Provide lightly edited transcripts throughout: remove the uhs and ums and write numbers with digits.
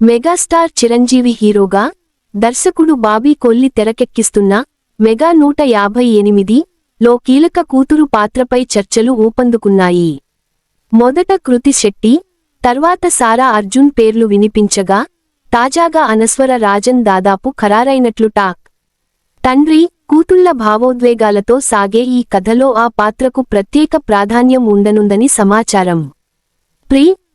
Megastar Chiranjeevi హీరోగా దర్శకుడు Bobby Kolli తెరకెక్కిస్తున్న mega 158 లో కీలక కూతురు పాత్రపై చర్చలు ఊపందుకున్నాయి. మొదట కృతి శెట్టి, తర్వాత సారా అర్జున్ పేర్లు వినిపించగా, తాజాగా అనస్వర రాజన్ దాదాపు ఖరారైనట్లు టాక్. తండ్రి, కూతుళ్ల భావోద్వేగాలతో సాగే ఈ కథలో ఆ పాత్రకు ప్రత్యేక ప్రాధాన్యం ఉండనుందని సమాచారం.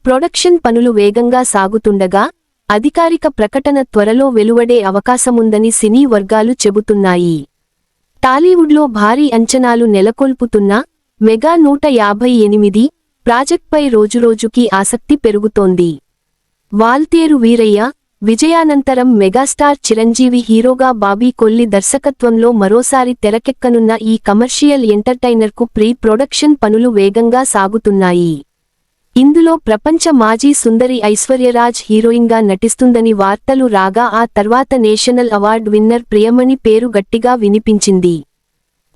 ప్రొడక్షన్ పనులు వేగంగా సాగుతుండగా, అధికారిక ప్రకటన త్వరలో వెలువడే అవకాశముందని సినీ వర్గాలు చెబుతున్నాయి. టాలీవుడ్లో భారీ అంచనాలు నెలకొల్పుతున్న మెగా 158 ప్రాజెక్ట్పై రోజురోజుకీ ఆసక్తి పెరుగుతోంది. వాల్తేరు వీరయ్య విజయానంతరం మెగాస్టార్ చిరంజీవి హీరోగా బాబీ కొల్లి దర్శకత్వంలో మరోసారి తెరకెక్కనున్న ఈ కమర్షియల్ ఎంటర్టైనర్కు ప్రొడక్షన్ పనులు వేగంగా సాగుతున్నాయి. ఇందులో ప్రపంచ మాజీ సుందరి ఐశ్వర్యరాజ్ హీరోయిన్గా నటిస్తుందని వార్తలు రాగా, ఆ తర్వాత నేషనల్ అవార్డ్ విన్నర్ ప్రియమణి పేరు గట్టిగా వినిపించింది.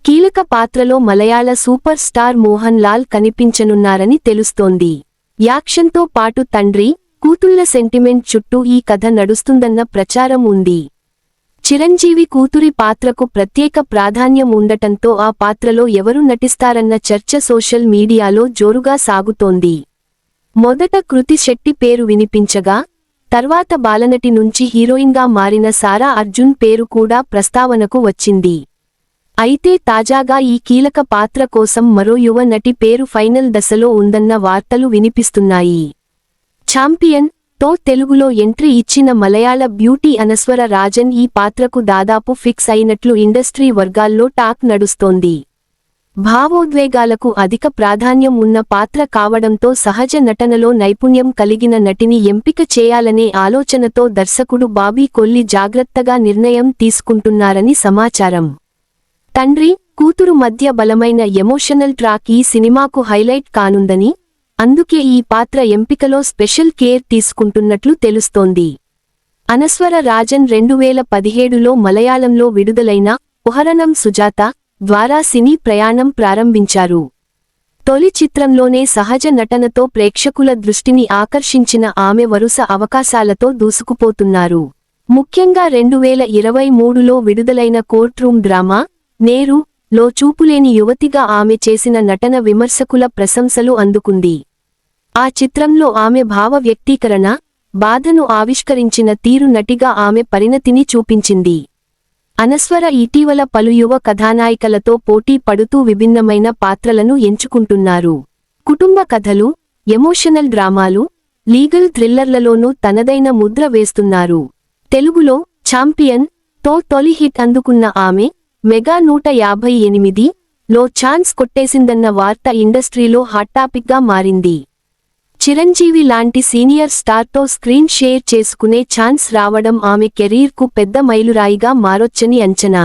కీలక పాత్రలో మలయాళ సూపర్ స్టార్ మోహన్ లాల్ కనిపించనున్నారని తెలుస్తోంది. యాక్షన్తో పాటు తండ్రి, కూతుళ్ల సెంటిమెంట్ చుట్టూ ఈ కథ నడుస్తుందన్న ప్రచారం ఉంది. చిరంజీవి కూతురి పాత్రకు ప్రత్యేక ప్రాధాన్యం ఉండటంతో ఆ పాత్రలో ఎవరు నటిస్తారన్న చర్చ సోషల్ మీడియాలో జోరుగా సాగుతోంది. మొదట కృతి శెట్టి పేరు వినిపించగా, తర్వాత బాలనటి నుంచి హీరోయిన్గా మారిన సారా అర్జున్ పేరు కూడా ప్రస్తావనకు వచ్చింది. అయితే తాజాగా ఈ కీలక పాత్ర కోసం మరో యువ నటి పేరు ఫైనల్ దశలో ఉందన్న వార్తలు వినిపిస్తున్నాయి. ఛాంపియన్ తో తెలుగులో ఎంట్రీ ఇచ్చిన మలయాళ బ్యూటీ అనస్వర రాజన్ ఈ పాత్రకు దాదాపు ఫిక్స్ అయినట్లు ఇండస్ట్రీ వర్గాల్లో టాక్ నడుస్తోంది. భావోద్వేగాలకు అధిక ప్రాధాన్యం ఉన్న పాత్ర కావడంతో సహజ నటనలో నైపుణ్యం కలిగిన నటిని ఎంపిక చేయాలనే ఆలోచనతో దర్శకుడు బాబీ కొల్లి జాగ్రత్తగా నిర్ణయం తీసుకుంటున్నారని సమాచారం. తండ్రి, కూతురు మధ్య బలమైన ఎమోషనల్ ట్రాక్ ఈ సినిమాకు హైలైట్ కానుందని, అందుకే ఈ పాత్ర ఎంపికలో స్పెషల్ కేర్ తీసుకుంటున్నట్లు తెలుస్తోంది. అనస్వర రాజన్ 2017లో మలయాళంలో విడుదలైన ఉహరణం సుజాత ద్వారా సినీ ప్రయాణం ప్రారంభించారు. తొలి చిత్రంలోనే సహజ నటనతో ప్రేక్షకుల దృష్టిని ఆకర్షించిన ఆమె వరుస అవకాశాలతో దూసుకుపోతున్నారు. ముఖ్యంగా 2023లో విడుదలైన కోర్ట్ రూమ్ డ్రామా నేరు లో చూపులేని యువతిగా ఆమె చేసిన నటన విమర్శకుల ప్రశంసలు అందుకుంది. ఆ చిత్రంలో ఆమె భావ వ్యక్తీకరణ, బాధను ఆవిష్కరించిన తీరు నటిగా ఆమె పరిణతిని చూపించింది. అనస్వర ఇటీవల పలు యువ కథానాయికలతో పోటీ పడుతూ విభిన్నమైన పాత్రలను ఎంచుకుంటున్నారు. కుటుంబ కథలు, ఎమోషనల్ డ్రామాలు, లీగల్ థ్రిల్లర్లలోనూ తనదైన ముద్ర వేస్తున్నారు. తెలుగులో ఛాంపియన్ తో తొలి హిట్ అందుకున్న ఆమె మెగా 158 లో ఛాన్స్ కొట్టేసిందన్న వార్త ఇండస్ట్రీలో హాట్ టాపిక్గా మారింది. చిరంజీవి లాంటి సీనియర్ స్టార్తో స్క్రీన్ షేర్ చేసుకునే ఛాన్స్ రావడం ఆమె కెరీర్కు పెద్ద మైలురాయిగా మారొచ్చని అంచనా.